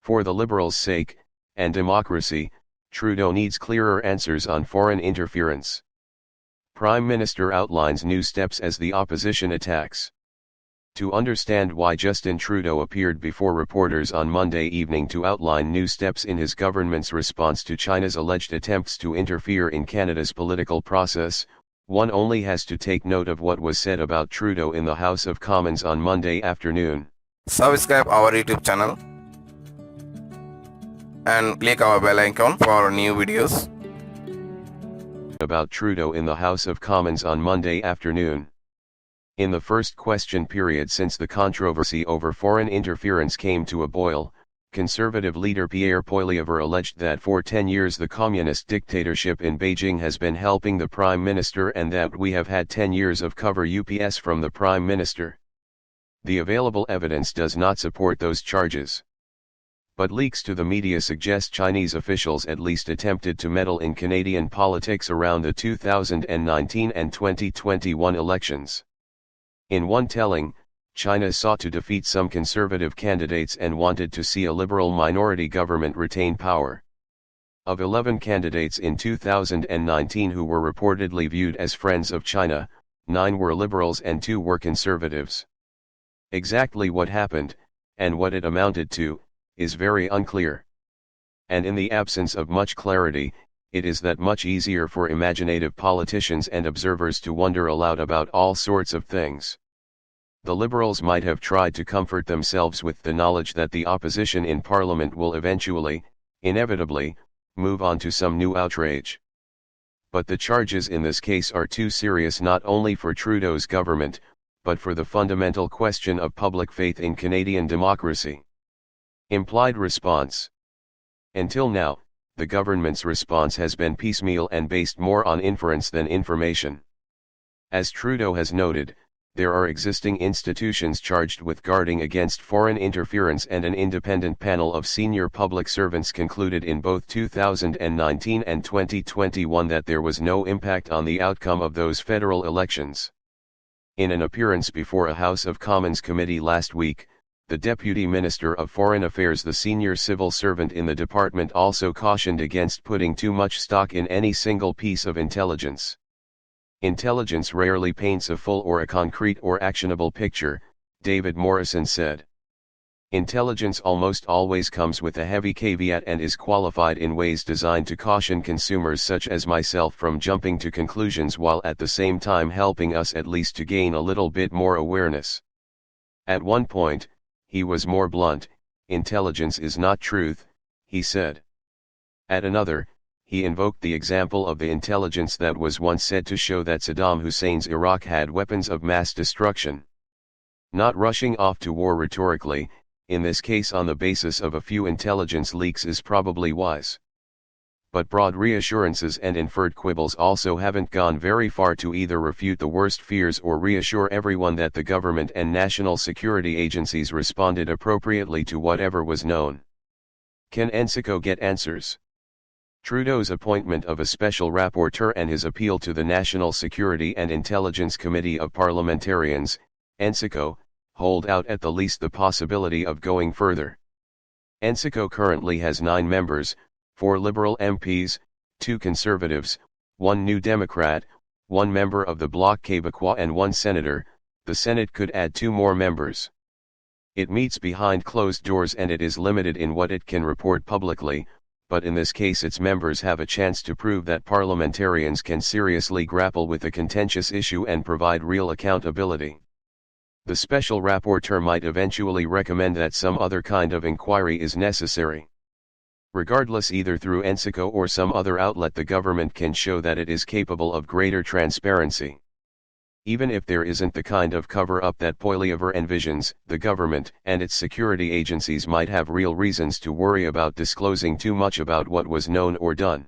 For the Liberals' sake, and democracy, Trudeau needs clearer answers on foreign interference. Prime Minister outlines new steps as the opposition attacks. To understand why Justin Trudeau appeared before reporters on Monday evening to outline new steps in his government's response to China's alleged attempts to interfere in Canada's political process, one only has to take note of what was said about Trudeau in the House of Commons on Monday afternoon. Subscribe our YouTube channel and click our bell icon for new videos. About Trudeau in the House of Commons on Monday afternoon. In the first question period since the controversy over foreign interference came to a boil, Conservative leader Pierre Poilievre alleged that for 10 years the communist dictatorship in Beijing has been helping the Prime Minister and that we have had 10 years of cover UPS from the Prime Minister. The available evidence does not support those charges. But leaks to the media suggest Chinese officials at least attempted to meddle in Canadian politics around the 2019 and 2021 elections. In one telling, China sought to defeat some conservative candidates and wanted to see a liberal minority government retain power. Of 11 candidates in 2019 who were reportedly viewed as friends of China, 9 were liberals and 2 were conservatives. Exactly what happened, and what it amounted to, is very unclear. And in the absence of much clarity, it is that much easier for imaginative politicians and observers to wonder aloud about all sorts of things. The Liberals might have tried to comfort themselves with the knowledge that the opposition in Parliament will eventually, inevitably, move on to some new outrage. But the charges in this case are too serious not only for Trudeau's government, but for the fundamental question of public faith in Canadian democracy. Implied response. Until now, the government's response has been piecemeal and based more on inference than information. As Trudeau has noted, there are existing institutions charged with guarding against foreign interference, and an independent panel of senior public servants concluded in both 2019 and 2021 that there was no impact on the outcome of those federal elections. In an appearance before a House of Commons committee last week, the Deputy Minister of Foreign Affairs, the senior civil servant in the department, also cautioned against putting too much stock in any single piece of intelligence. Intelligence rarely paints a full or a concrete or actionable picture, David Morrison said. Intelligence almost always comes with a heavy caveat and is qualified in ways designed to caution consumers such as myself from jumping to conclusions, while at the same time helping us at least to gain a little bit more awareness. At one point, he was more blunt. Intelligence is not truth, he said. At another, he invoked the example of the intelligence that was once said to show that Saddam Hussein's Iraq had weapons of mass destruction. Not rushing off to war rhetorically, in this case on the basis of a few intelligence leaks, is probably wise. But broad reassurances and inferred quibbles also haven't gone very far to either refute the worst fears or reassure everyone that the government and national security agencies responded appropriately to whatever was known. Can NSICO get answers? Trudeau's appointment of a special rapporteur and his appeal to the National Security and Intelligence Committee of Parliamentarians, NSICO, hold out at the least the possibility of going further. NSICO currently has 9 members, 4 Liberal MPs, 2 Conservatives, 1 New Democrat, 1 member of the Bloc Québécois and 1 senator. The Senate could add 2 more members. It meets behind closed doors and it is limited in what it can report publicly, but in this case its members have a chance to prove that parliamentarians can seriously grapple with a contentious issue and provide real accountability. The special rapporteur might eventually recommend that some other kind of inquiry is necessary. Regardless, either through NSICO or some other outlet, the government can show that it is capable of greater transparency. Even if there isn't the kind of cover-up that Poilievre envisions, the government and its security agencies might have real reasons to worry about disclosing too much about what was known or done.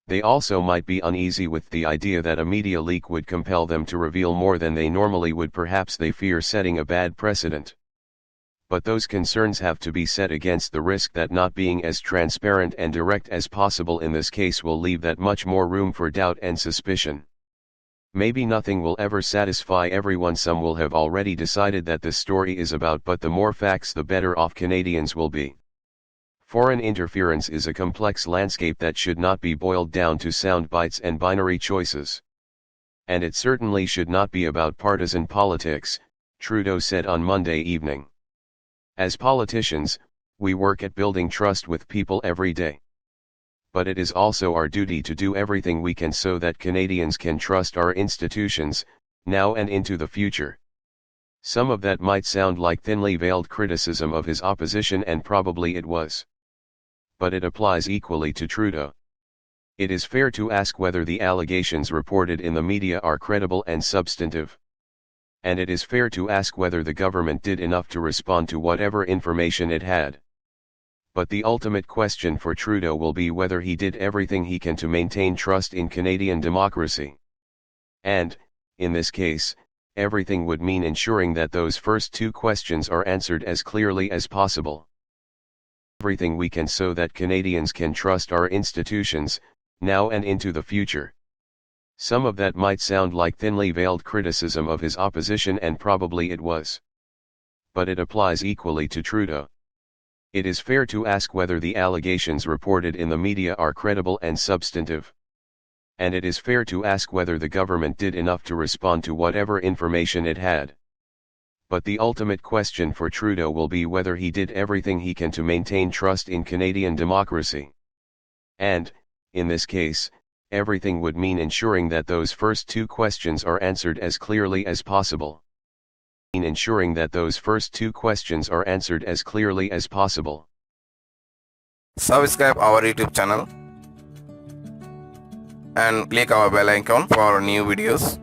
They also might be uneasy with the idea that a media leak would compel them to reveal more than they normally would. Perhaps they fear setting a bad precedent. But those concerns have to be set against the risk that not being as transparent and direct as possible in this case will leave that much more room for doubt and suspicion. Maybe nothing will ever satisfy everyone. Some will have already decided that this story is about, but the more facts the better off Canadians will be. Foreign interference is a complex landscape that should not be boiled down to sound bites and binary choices. And it certainly should not be about partisan politics, Trudeau said on Monday evening. As politicians, we work at building trust with people every day. But it is also our duty to do everything we can so that Canadians can trust our institutions, now and into the future. Some of that might sound like thinly veiled criticism of his opposition, and probably it was. But it applies equally to Trudeau. It is fair to ask whether the allegations reported in the media are credible and substantive. And it is fair to ask whether the government did enough to respond to whatever information it had. But the ultimate question for Trudeau will be whether he did everything he can to maintain trust in Canadian democracy. And, in this case, everything would mean ensuring that those first two questions are answered as clearly as possible. Everything we can so that Canadians can trust our institutions, now and into the future. Some of that might sound like thinly veiled criticism of his opposition, and probably it was. But it applies equally to Trudeau. It is fair to ask whether the allegations reported in the media are credible and substantive. And it is fair to ask whether the government did enough to respond to whatever information it had. But the ultimate question for Trudeau will be whether he did everything he can to maintain trust in Canadian democracy. And, in this case, everything would mean ensuring that those first two questions are answered as clearly as possible. Ensuring that those first two questions are answered as clearly as possible. Subscribe our YouTube channel and click our bell icon for new videos.